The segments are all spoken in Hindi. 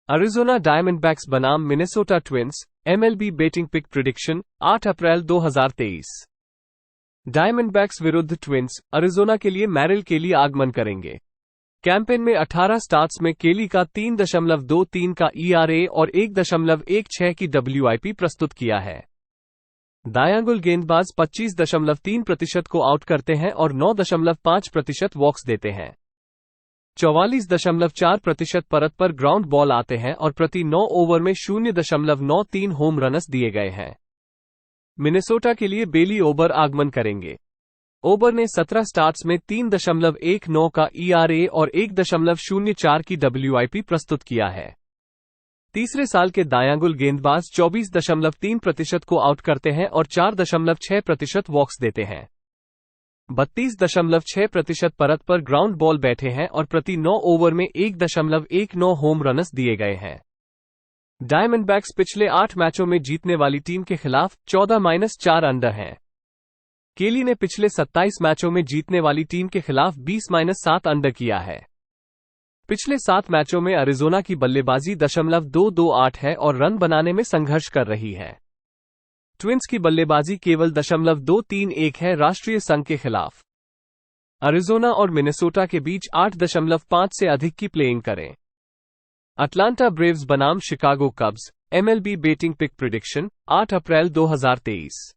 अरिजोना डायमंडबैक्स बनाम Minnesota Twins, MLB betting pick prediction 8 अप्रैल 2023। डायमंडबैक्स विरुद्ध ट्विंस, अरिजोना के लिए मैरिल केली आगमन करेंगे। कैंपेन में 18 स्टार्ट्स में केली का 3.23 का ईआरए और 1.16 की डब्ल्यूआईपी प्रस्तुत किया है। दायां गेंदबाज 25.3% को आउट करते हैं और 9.5% वॉक्स देते हैं। 44.4% परत पर ग्राउंड बॉल आते हैं और प्रति 9 ओवर में 0.93 होम रनस दिए गए हैं। मिनेसोटा के लिए बेली ओबर आगमन करेंगे। ओबर ने 17 स्टार्ट्स में 3.19 का ईआरए और 1.04 की डब्ल्यूआईपी प्रस्तुत किया है। तीसरे साल के दायां गेंदबाज 24.3% को आउट करते हैं और 4.6% वॉक्स देते हैं। 32.6% परत पर ग्राउंड बॉल बैठे हैं और प्रति 9 ओवर में 1.19 होम रनस दिए गए हैं। डायमंडबैक्स पिछले 8 मैचों में जीतने वाली टीम के खिलाफ 14-4 अंडर हैं। केली ने पिछले 27 मैचों में जीतने वाली टीम के खिलाफ 20-7 अंडर किया है। पिछले 7 मैचों में अरिजोना की बल्लेबाजी 228 है और रन बनाने में संघर्ष कर रही है। ट्विंस की बल्लेबाजी केवल 231 है राष्ट्रीय संघ के खिलाफ। अरिजोना और मिनेसोटा के बीच 8.5 से अधिक की प्लेइंग करें। अटलांटा ब्रेव्स बनाम Chicago Cubs, MLB betting pick prediction 8 अप्रैल 2023।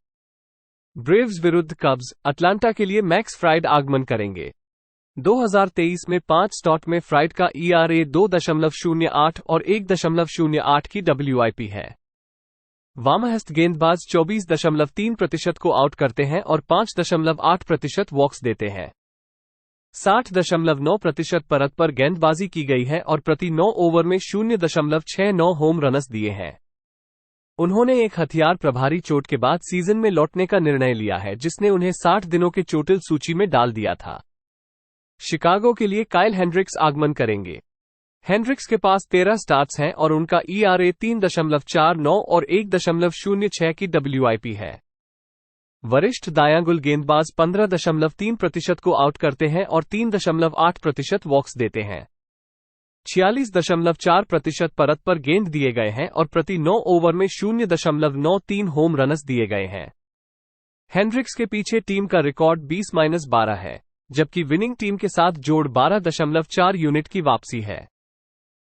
ब्रेव्स विरुद्ध कब्स, अटलांटा के लिए मैक्स फ्राइड आगमन करेंगे। 2023 में 5 स्टार्ट में फ्राइड का ईआरए 2.08 और 1.08 की डब्ल्यूआईपी है। वामहस्त गेंदबाज 24.3% को आउट करते हैं और 5.8% वॉक्स देते हैं। 60.9% परत पर गेंदबाजी की गई है और प्रति 9 ओवर में 0.69 होम रनस दिए हैं। उन्होंने एक हथियार प्रभारी चोट के बाद सीजन में लौटने का निर्णय लिया है, जिसने उन्हें 60 दिनों के चोटिल सूची में डाल दिया था। शिकागो के लिए काइल हेंड्रिक्स आगमन करेंगे। हेंड्रिक्स के पास 13 स्टार्ट्स हैं और उनका ईआरए 3.49 और 1.06 की डब्ल्यूआईपी है। वरिष्ठ दायां गेंदबाज 15.3% को आउट करते हैं और 3.8% वॉक्स देते हैं। 46.4% परत पर गेंद दिए गए हैं और प्रति 9 ओवर में 0.93 होम रनस दिए गए हैं। हेंड्रिक्स के पीछे टीम का रिकॉर्ड 20-12 है, जबकि विनिंग टीम के साथ जोड़ 12.4 यूनिट की वापसी है।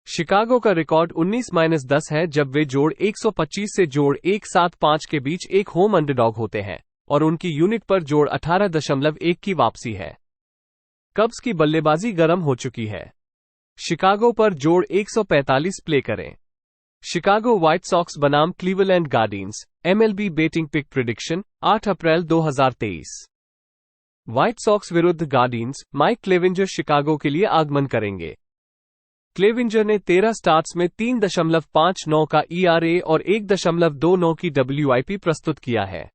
शिकागो का रिकॉर्ड 19-10 है, जब वे जोड़ 125 से जोड़ 175 के बीच एक होम अंडरडॉग होते हैं और उनकी यूनिट पर जोड़ 18.1 की वापसी है। कब्स की बल्लेबाजी गर्म हो चुकी है। शिकागो पर जोड़ 145 प्ले करें। शिकागो व्हाइट सॉक्स बनाम Cleveland Guardians, MLB betting pick prediction 8 अप्रैल 2023। व्हाइट सॉक्स विरुद्ध गार्डियंस, माइक क्लेविंजर शिकागो के लिए आगमन करेंगे। क्लेविंजर ने 13 स्टार्ट्स में 3.59 का ईआरए और 1.29 की डब्ल्यूआईपी प्रस्तुत किया है।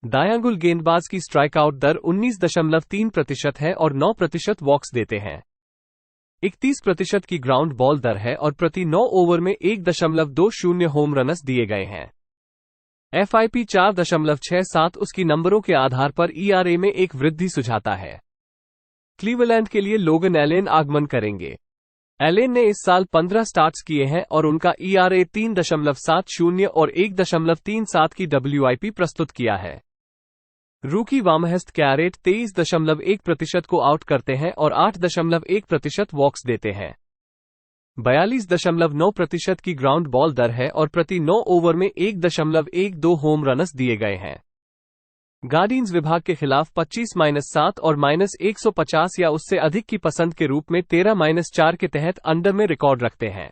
दायां गेंदबाज की स्ट्राइकआउट दर 19.3% है और 9% वॉक्स देते हैं। 31% की ग्राउंड बॉल दर है और प्रति 9 ओवर में 1.20 होम रनस दिए गए हैं। एफआईपी 4.67 उसकी नंबरों के आधार पर ईआरए में एक वृद्धि सुझाता है। क्लीवलैंड के लिए लोगन एलेन आगमन करेंगे। एलेन ने इस साल 15 स्टार्ट्स किए हैं और उनका ईआरए 3.70 और 1.37 की डब्ल्यूआईपी प्रस्तुत किया है। रूकी वामहस्त कैरेट 23.1% को आउट करते हैं और 8.1% वॉक्स देते हैं। 42.9% की ग्राउंड बॉल दर है और प्रति 9 ओवर में 1.12 होम रनस दिए गए हैं। गार्डियंस विभाग के खिलाफ 25-7 और -150 या उससे अधिक की पसंद के रूप में 13-4 के तहत अंडर में रिकॉर्ड रखते हैं।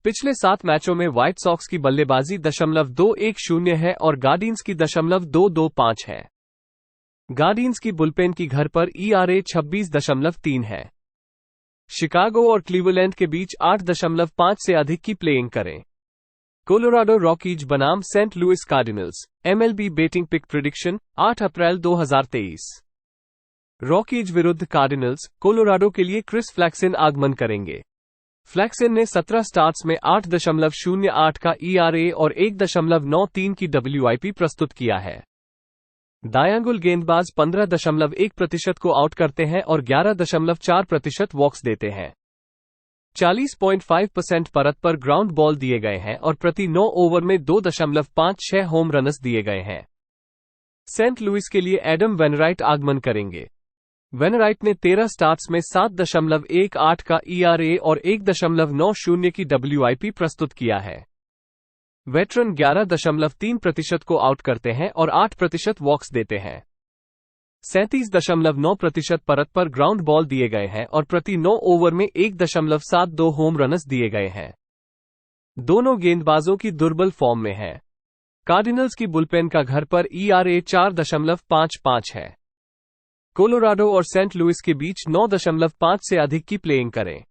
पिछले 7 मैचों में व्हाइट सॉक्स की बल्लेबाजी 210 है और गार्डियंस की 225 है। गार्डियंस की बुलपेन की घर पर ईआरए 26.3 है। शिकागो और क्लीवलैंड के बीच 8.5 से अधिक की प्लेइंग करें। कोलोराडो रॉकीज बनाम Saint Louis Cardinals, MLB betting pick prediction 8 अप्रैल 2023। रॉकीज विरुद्ध कार्डिनल्स, कोलोराडो के लिए क्रिस फ्लैक्सिन आगमन करेंगे। फ्लैक्सिन ने 17 स्टार्ट्स में 8.08 का ईआरए और 1.93 की डब्ल्यूआईपी प्रस्तुत किया है। दायां गेंदबाज 15.1% को आउट करते हैं और 11.4% वॉक्स देते हैं। 40.5% परत पर ग्राउंड बॉल दिए गए हैं और प्रति 9 ओवर में 2.56 होम रन्स दिए गए हैं। सेंट लुइस के लिए एडम वेनराइट आगमन करेंगे। वेनराइट ने 13 स्टार्ट्स में 7.18 का ERA और 1.90 की WIP प्रस्तुत किया है। वेटरन 11.3% को आउट करते हैं और 8% वॉक्स देते हैं। 37.9% परत पर ग्राउंड बॉल दिए गए हैं और प्रति 9 ओवर में 1.72 होम रन्स दिए गए हैं। दोनों गेंदबाजों की दुर्बल फॉर्म में है। कार्डिनल्स की बुलपेन का घर पर ERA 4.55 है। कोलोराडो और सेंट लुइस के बीच 9.5 से अधिक की प्लेइंग करें।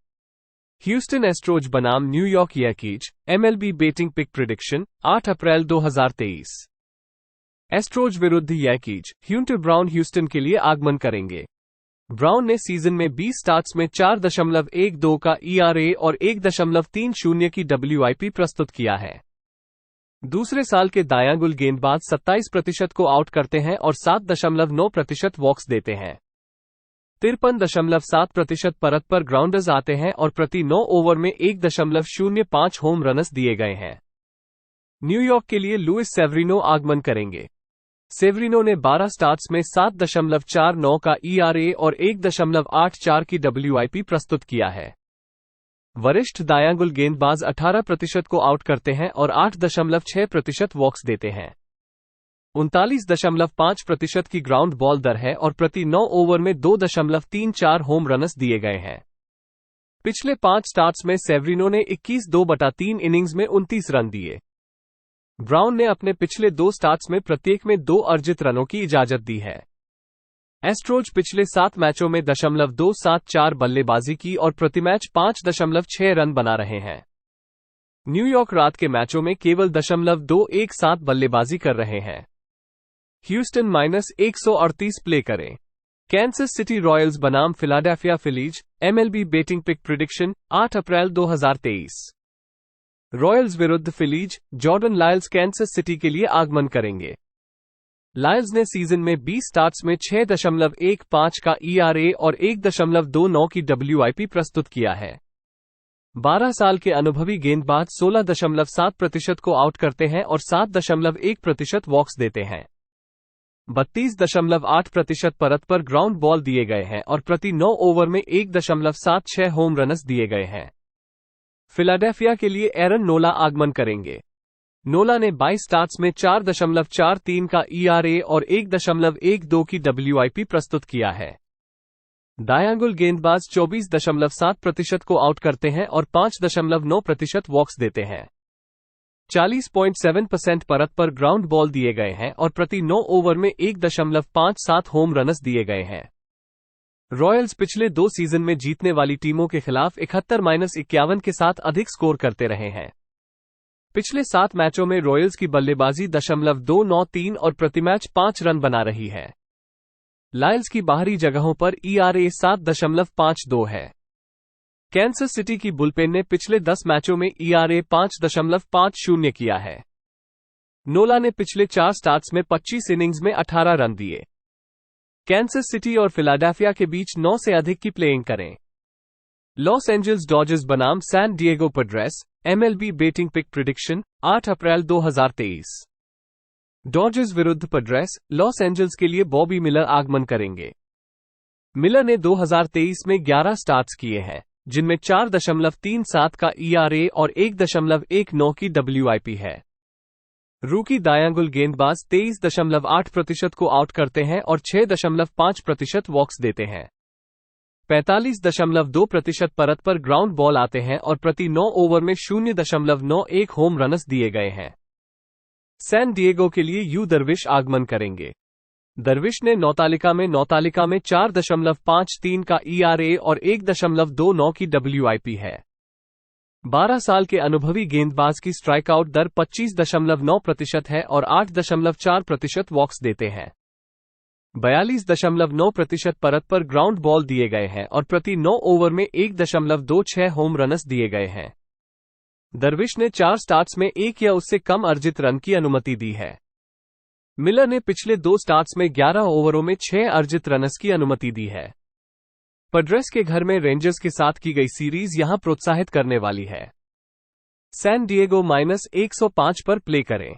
ह्यूस्टन एस्ट्रोज बनाम New York Yankees, MLB betting pick prediction 8 अप्रैल 2023। एस्ट्रोज विरुद्ध यांकीज, हंटर ब्राउन ह्यूस्टन के लिए आगमन करेंगे। ब्राउन ने सीजन में 20 स्टार्ट्स में 4.12 का ERA और 1.30 की WIP प्रस्तुत किया है। दूसरे साल के दायां गेंदबाज 27% को आउट करते हैं और 7.9% वॉक्स देते हैं। 53.7% परत पर ग्राउंडर्स आते हैं और प्रति 9 ओवर में 1.05 होम रन्स दिए गए हैं। न्यूयॉर्क के लिए लुइस सेवरिनो आगमन करेंगे। सेवरिनो ने 12 स्टार्ट्स में 7.49 का ERA और 1.84 की WIP प्रस्तुत किया है। वरिष्ठ दायां गेंदबाज 18% को आउट करते हैं और 8.6% वॉक्स देते हैं। 39.5% की ग्राउंड बॉल दर है और प्रति 9 ओवर में 2.34 होम रन्स दिए गए हैं। पिछले 5 स्टार्ट्स में सेवरिनो ने 21/2 इनिंग्स में 29 रन दिए। ब्राउन ने अपने पिछले 2 स्टार्ट्स में प्रत्येक में 2 अर्जित रनों की इजाजत दी है। एस्ट्रोज पिछले 7 मैचों में 2.74 बल्लेबाजी की और प्रति मैच 5.6 रन बना रहे हैं। न्यूयॉर्क रात के मैचों में केवल 2.217 बल्लेबाजी कर रहे हैं। ह्यूस्टन -138 प्ले करें। कैंसस सिटी रॉयल्स बनाम Philadelphia Phillies, MLB betting pick prediction 8 अप्रैल 2023। रॉयल्स विरुद्ध Phillies, Jordan Lyles Kansas City के लिए आगमन करेंगे। लायल्स ने सीजन में 20 स्टार्ट्स में 6.15 का ERA और 1.29 की WIP प्रस्तुत किया है। 12 साल के अनुभवी गेंदबाज 16.7% को आउट करते हैं और 7.1% वॉक्स देते हैं। 32.8% परत पर ग्राउंड बॉल दिए गए हैं और प्रति 9 ओवर में 1.76 होम रन्स दिए गए हैं। फिलाडेल्फिया के लिए एरन नोला आगमन करेंगे। नोला ने 22 स्टार्ट्स में 4.43 का ERA और 1.12 की WIP प्रस्तुत किया है। दायां गेंदबाज 24.7% को आउट करते हैं और 5.9% वॉक्स देते हैं। 40.7% परत पर ग्राउंड बॉल दिए गए हैं और प्रति 9 ओवर में 1.57 होम रन्स दिए गए हैं। रॉयल्स पिछले 2 सीजन में जीतने वाली टीमों के खिलाफ 71-51 के साथ अधिक स्कोर करते रहे हैं। पिछले 7 मैचों में रॉयल्स की बल्लेबाजी 293 और प्रति मैच 5 रन बना रही है। लायल्स की बाहरी जगहों पर ERA 7.52 है। कैंसस सिटी की बुलपेन ने पिछले 10 मैचों में ERA 5.50 किया है। नोला ने पिछले 4 स्टार्ट्स में 25 इनिंग्स में 18 रन दिए। कैंसस सिटी और फिलाडेल्फिया के बीच 9 से अधिक की प्लेइंग करें। लॉस एंजल्स डॉजर्स बनाम San Diego Padres, MLB betting pick prediction 8 अप्रैल 2023। डॉजर्स विरुद्ध पैड्रेस, लॉस एंजल्स के लिए बॉबी मिलर आगमन करेंगे। मिलर ने 2023 में 11 स्टार्ट्स किए हैं, जिनमें 4.37 का ERA और 1.19 की WIP है। रूकी दायां गेंदबाज 23.8% को आउट करते हैं और 6.5% वॉक्स देते हैं। 45.2% परत पर ग्राउंड बॉल आते हैं और प्रति 9 ओवर में 0.91 होम रन्स दिए गए हैं। सैन डिएगो के लिए यू दरविश आगमन करेंगे। दरविश ने 9 तालिका में 4.53 का ERA और 1.29 की WIP है। 12 साल के अनुभवी गेंदबाज की स्ट्राइकआउट दर 25.9% है और 8.4% वॉक्स देते हैं। 42.9% परत पर ग्राउंड बॉल दिए गए हैं और प्रति 9 ओवर में 1.26 होम रन्स दिए गए हैं। दरविश ने 4 स्टार्ट्स में 1 या उससे कम अर्जित रन की अनुमति दी है। मिलर ने पिछले 2 स्टार्ट्स में 11 ओवरों में 6 अर्जित रन्स की अनुमति दी है। पड्रेस के घर में रेंजर्स के साथ की गई सीरीज यहां प्रोत्साहित करने वाली है। सैन डिएगो -105 पर प्ले करें।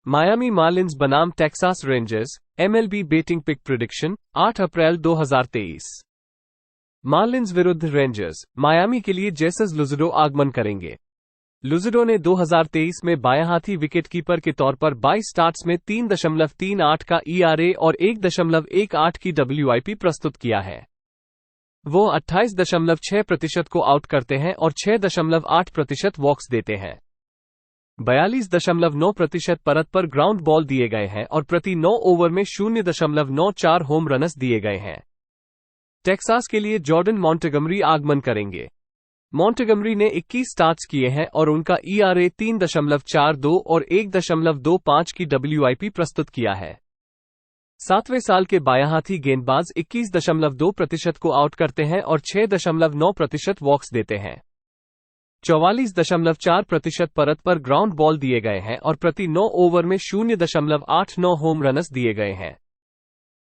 मायामी मार्लिन्स बनाम Texas Rangers, MLB betting pick prediction 8 अप्रैल 2023। मार्लिन्स विरुद्ध रेंजर्स, मायामी के लिए जेसस लुज़ाडो आगमन करेंगे। लुज़ाडो ने 2023 में बायां हाथी विकेटकीपर के तौर पर 22 स्टार्ट्स में 3.38 का ERA और 1.18 की WIP प्रस्तुत किया है। वो 28.6% को आउट करते हैं और 6.8% वॉक्स देते हैं। 42.9% परत पर ग्राउंड बॉल दिए गए हैं और प्रति 9 ओवर में 0.94 होम रनस दिए गए हैं। टेक्सास के लिए जॉर्डन मॉन्टेगमरी आगमन करेंगे। मॉन्टेगमरी ने 21 स्टार्ट्स किए हैं और उनका ERA 3.42 और 1.25 की WIP प्रस्तुत किया है। 7वें साल के बायां हाथी गेंदबाज 21.2% को आउट करते हैं और 6.9% वॉक्स देते हैं। 44.4% परत पर ग्राउंड बॉल दिए गए हैं और प्रति 9 ओवर में 0.89 होम रनस दिए गए हैं।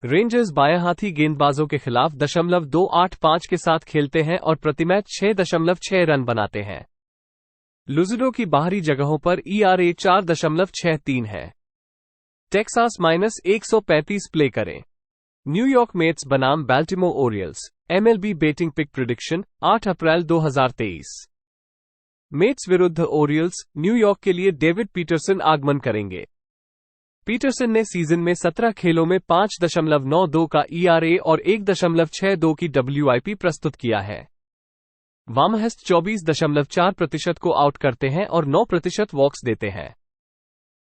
रेंजर्स बायां हाथी गेंदबाजों के खिलाफ 0.285 के साथ खेलते हैं और प्रति मैच 6.6 रन बनाते हैं। लुज़ाडो की बाहरी जगहों पर ERA 4.63 है। टेक्सास -135 प्ले करें। न्यूयॉर्क मेट्स बनाम Baltimore ओरियल्स, MLB betting pick prediction 8 अप्रैल 2023। मेट्स विरुद्ध ओरियल्स, न्यूयॉर्क के लिए डेविड पीटरसन आगमन करेंगे। पीटरसन ने सीजन में 17 खेलों में 5.92 का ERA और 1.62 की WIP प्रस्तुत किया है। वामहस्त 24.4% को आउट करते हैं और 9% वॉक्स देते हैं।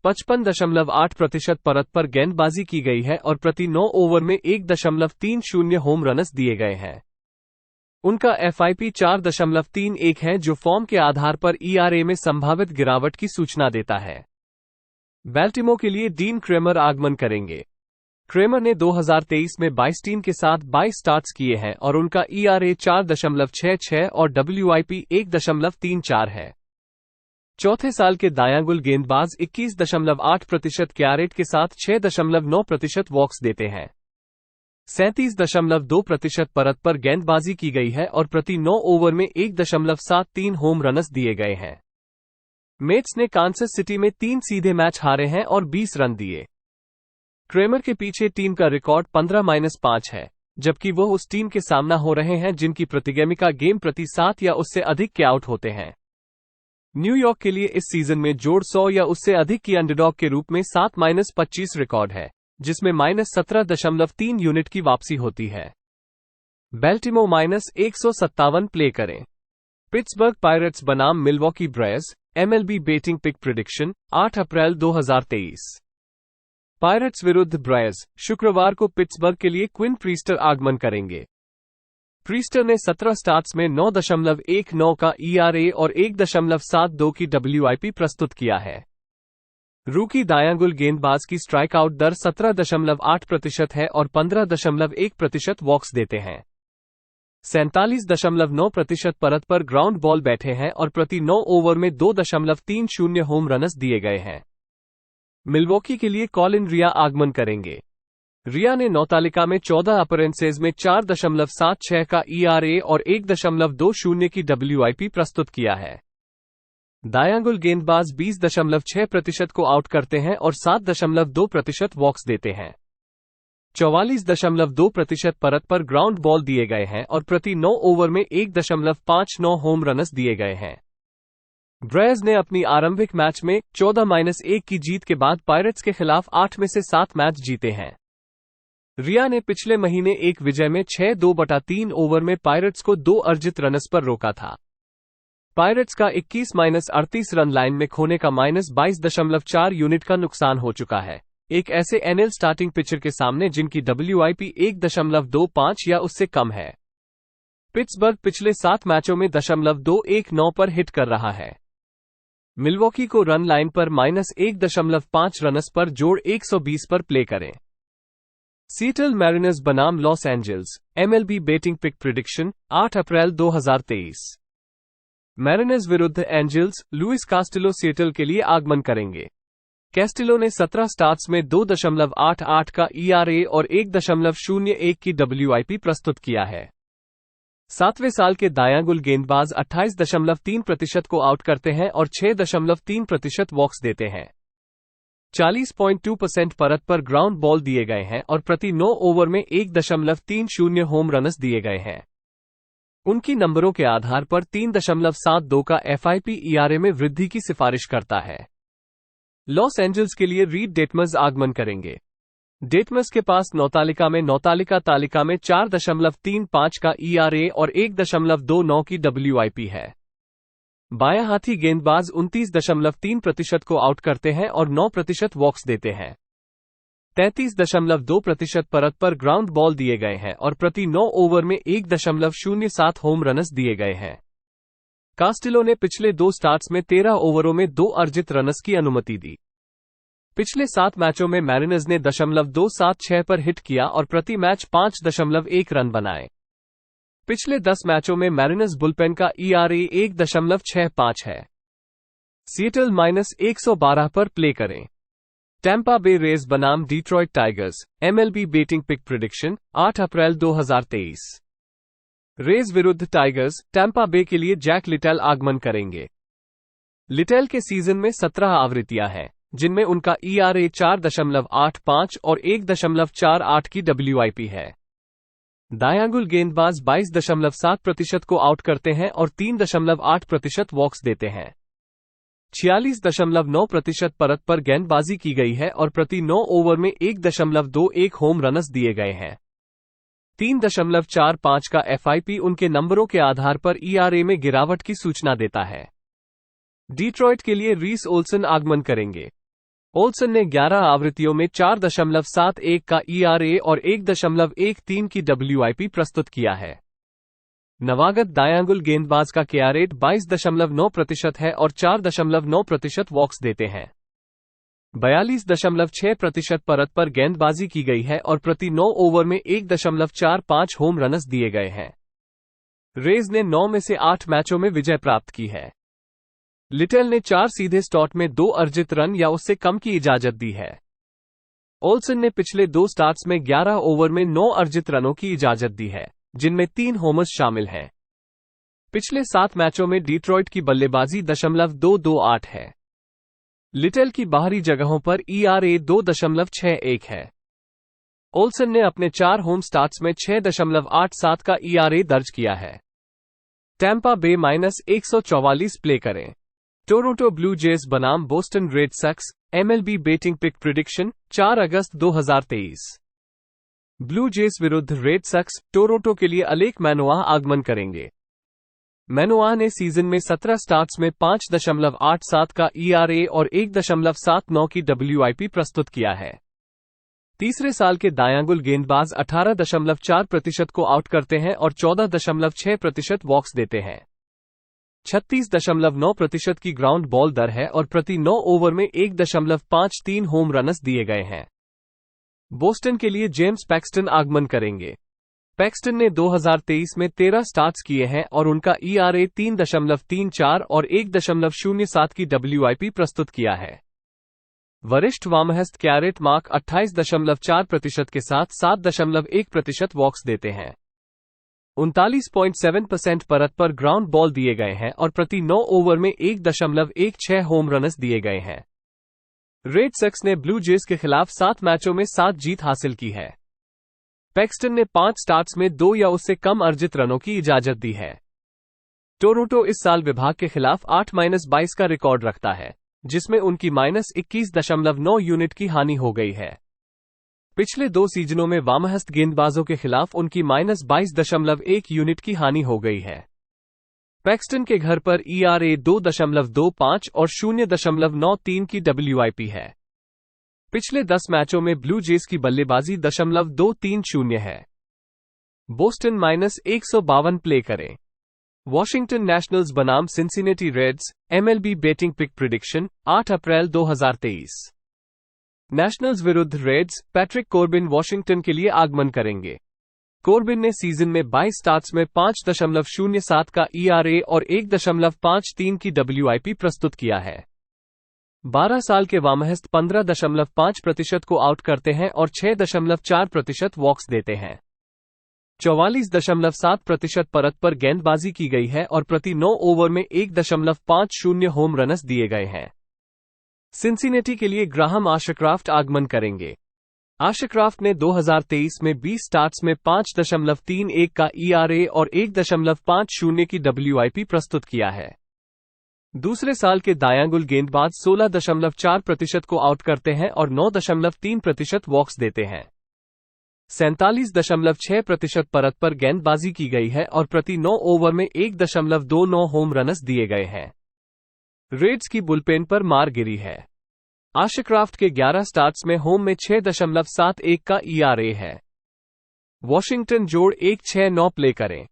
55.8% परत पर गेंदबाजी की गई है और प्रति 9 ओवर में 1.30 होम रनस दिए गए हैं। उनका FIP 4.31 है, जो फॉर्म के आधार पर ERA में संभावित गिरावट की सूचना देता है। बाल्टिमोर के लिए डीन क्रेमर आगमन करेंगे। क्रेमर ने 2023 में 22 टीम के साथ 22 स्टार्ट्स किए हैं और उनका ERA 4.66 और WIP 1.34 है। चौथे साल के दायां-गुल गेंदबाज 21.8% कैरेट के साथ 6.9% वॉक्स देते हैं। 37.2% परत पर गेंदबाजी की गई है और प्रति 9 ओवर में 1.73 होम रनस दिए गए हैं। मेट्स ने कांसस सिटी में 3 सीधे मैच हारे हैं और 20 रन दिए। क्रेमर के पीछे टीम का रिकॉर्ड 15-5 है, जबकि वो उस टीम के सामना हो रहे हैं जिनकी प्रतिगमिका गेम प्रति 7 या उससे अधिक के आउट होते हैं। न्यूयॉर्क के लिए इस सीजन में जोड़ 100 या उससे अधिक की अंडरडॉग के रूप में 7-25 रिकॉर्ड है, जिसमें -17.3 यूनिट की वापसी होती है। बाल्टिमोर -157 प्ले करें। पिट्सबर्ग पायरेट्स बनाम Milwaukee Brewers, MLB betting pick prediction 8 अप्रैल 2023। पायरेट्स विरुद्ध ब्रेयर्स, शुक्रवार को पिट्सबर्ग के लिए क्विन प्रीस्टर आगमन करेंगे। प्रीस्टर ने 17 स्टार्ट्स में 9.19 का ERA और 1.72 की WIP प्रस्तुत किया है। रूकी दायां-गुल गेंदबाज की स्ट्राइक आउट दर 17.8% है और 15.1% वॉक्स देते हैं। 47.9% परत पर ग्राउंड बॉल बैठे हैं और प्रति 9 ओवर में 2.30 होम रनस दिए गए हैं। मिलवॉकी के लिए कॉलिन रिया आगमन करेंगे। रिया ने 9 तालिका में 14 अपीयरेंसेज में 4.76 का ERA और 1.20 की WIP प्रस्तुत किया है। दायां-गुल गेंदबाज 20.6% को आउट करते हैं और 7.2% वॉक्स देते हैं। 44.2% परत पर ग्राउंड बॉल दिए गए हैं और प्रति 9 ओवर में 1.59 होम रनस दिए गए हैं। ब्रेयर्स ने अपनी आरंभिक मैच में 14-1 की जीत के बाद पायरेट्स के खिलाफ 8 में से 7 मैच जीते हैं। रिया ने पिछले महीने एक विजय में 6-2/3 ओवर में पायरेट्स को 2 अर्जित रनस पर रोका था। पायरेट्स का 21-38 रन लाइन में खोने का -22.4 यूनिट का नुकसान हो चुका है, एक ऐसे NL स्टार्टिंग पिचर के सामने जिनकी WIP 1.25 या उससे कम है। पिट्सबर्ग पिछले 7 मैचों में 0.219 पर हिट कर रहा है। मिलवॉकी को रन लाइन पर -1.5 रनस पर जोड़ 120 पर प्ले करें। सिएटल मैरिनर्स बनाम Los Angeles, MLB betting pick prediction 8 अप्रैल 2023। मैरिनर्स विरुद्ध एंजल्स, लुइस कास्टिलो सिएटल के लिए आगमन करेंगे। कैस्टिलो ने 17 स्टार्ट्स में 2.88 का ERA और 1.01 की WIP प्रस्तुत किया है। 7वें साल के दायागुल गेंदबाज 28.3% को आउट करते हैं और 6.3% वॉक्स देते हैं। 40.2% परत पर ग्राउंड बॉल दिए गए हैं और प्रति 9 ओवर में 1.30 होम रनस दिए गए हैं। उनकी नंबरों के आधार पर 3.72 का FIP ERA में वृद्धि की सिफारिश करता है। लॉस एंजल्स के लिए रीड डेटमर्स आगमन करेंगे। डेटमर्स के पास 9 तालिका में 4.35 का ERA और 1.29 की WIP है। बायां हाथी गेंदबाज 29.3% को आउट करते हैं और 9% वॉक्स देते हैं। 33.2% परत पर ग्राउंड बॉल दिए गए हैं और प्रति 9 ओवर में 1.07 होम रनस दिए गए हैं। कास्टिलो ने पिछले 2 स्टार्ट्स में 13 ओवरों में 2 अर्जित रनस की अनुमति दी। पिछले 7 मैचों में मैरिनर्स ने .276 पर हिट किया और प्रति मैच 5.1 रन बनाए। पिछले 10 मैचों में मैरिनर्स बुलपेन का ERA 1.65 है। सिएटल -112 पर प्ले करें। टैंपा बे रेज बनाम Detroit Tigers, MLB betting pick prediction 8 अप्रैल 2023। रेज विरुद्ध टाइगर्स, टैंपा बे के लिए जैक लिटेल आगमन करेंगे। लिटेल के सीजन में 17 आवृत्तियां हैं, जिनमें उनका ERA 4.85 और 1.48 की WIP है। दायागुल गेंदबाज 22.7% को आउट करते हैं और 3.8% वॉक्स देते हैं। 46.9% परत पर गेंदबाजी की गई है और प्रति 9 ओवर में 1.21 होम रनस दिए गए हैं। 3.45 का FIP उनके नंबरों के आधार पर ERA में गिरावट की सूचना देता है। डिट्रॉइट के लिए रीस ओल्सन आगमन करेंगे। ओल्सन ने 11 आवृत्तियों में 4.71 का ERA और 1.13 की WIP प्रस्तुत किया है। नवागत दायागुल गेंदबाज का KR रेट 22.9% है और 4.9% वॉक्स देते हैं। 42.6% परत पर गेंदबाजी की गई है और प्रति 9 ओवर में 1.45 होम रनस दिए गए हैं। रेज ने 9 में से 8 मैचों में विजय प्राप्त की है। लिटेल ने 4 सीधे स्टार्ट में 2 अर्जित रन या उससे कम की इजाजत दी है। ओल्सन ने पिछले 2 स्टार्ट्स में 11 ओवर में 9 अर्जित रनों की इजाजत दी है, जिनमें 3 होमर्स शामिल हैं। पिछले 7 मैचों में डिट्रॉइट की बल्लेबाजी .228 है। लिटेल की बाहरी जगहों पर ERA 2.61 है। ओल्सन ने अपने 4 होम स्टार्ट्स में 6.87 का ERA दर्ज किया है। टैंपा बे -144 प्ले करें। टोरंटो ब्लू जेज बनाम Boston Red Sox, MLB betting pick prediction 4 अगस्त 2023। ब्लू जेज विरुद्ध रेड सॉक्स, टोरंटो के लिए अलेक मैनोआ आगमन करेंगे। मैनोआ ने सीजन में 17 स्टार्ट्स में 5.87 का ERA और 1.79 की WIP प्रस्तुत किया है। तीसरे साल के दायागुल गेंदबाज 18.4% को आउट करते हैं और 14.6% वॉक्स देते हैं। 36.9% की ग्राउंड बॉल दर है और प्रति 9 ओवर में 1.53 होम रनस दिए गए हैं। बोस्टन के लिए जेम्स पैक्सटन आगमन करेंगे। पैक्सटन ने 2023 में 13 स्टार्ट्स किए हैं और उनका ERA 3.34 और 1.07 की WIP प्रस्तुत किया है। वरिष्ठ वामहस्त कैरेट मार्क 28.4% के साथ 7.1% वॉक्स देते हैं। 39.7% परत पर ग्राउंड बॉल दिए गए हैं और प्रति 9 ओवर में 1.16 होम रनस दिए गए हैं। रेड सॉक्स ने ब्लू जेज के खिलाफ 7 मैचों में 7 जीत हासिल की है। पैक्सटन ने 5 स्टार्ट्स में 2 या उससे कम अर्जित रनों की इजाजत दी है। टोरंटो इस साल विभाग के खिलाफ 8-22 का रिकॉर्ड रखता है, जिसमें उनकी -21.9 यूनिट की हानि हो गई है। पिछले 2 सीजनों में वामहस्त गेंदबाजों के खिलाफ उनकी -22.1 यूनिट की हानि हो गई है। पैक्सटन के घर पर ERA 2.25 और 0.93 की WIP है। पिछले 10 मैचों में ब्लू जेज की बल्लेबाजी .230 है। बोस्टन -152 प्ले करें। वॉशिंगटन नेशनल्स बनाम Cincinnati Reds, MLB betting pick prediction 8 अप्रैल 2023। नेशनल्स विरुद्ध रेड्स, पैट्रिक कोर्बिन वॉशिंगटन के लिए आगमन करेंगे। कोर्बिन ने सीजन में 22 स्टार्ट्स में 5.07 का ERA और 1.53 की WIP प्रस्तुत किया है। 12 साल के वामहस्त 15.5% को आउट करते हैं और 6.4% वॉक्स देते हैं। 44.7% परत पर गेंदबाजी की गई है और प्रति 9 ओवर में 1.50 होम रनस दिए गए हैं। सिंसिनेटी के लिए ग्राहम आशक्रॉफ्ट आगमन करेंगे। आशक्रॉफ्ट ने 2023 में 20 स्टार्ट्स में 5.31 का ERA और 1.50 की WIP प्रस्तुत किया है। दूसरे साल के दायां गेंदबाज 16.4% को आउट करते हैं और 9.3% वॉक्स देते हैं। 47.6% परत पर गेंदबाजी की गई है और प्रति 9 ओवर में 1.29 होम रनस दिए गए हैं। रेड्स की बुलपेन पर मार गिरी है। आशक्रॉफ्ट के 11 स्टार्ट्स में होम में 6.71 का ERA है। वॉशिंगटन जोड़ 1-6-9 प्ले करें।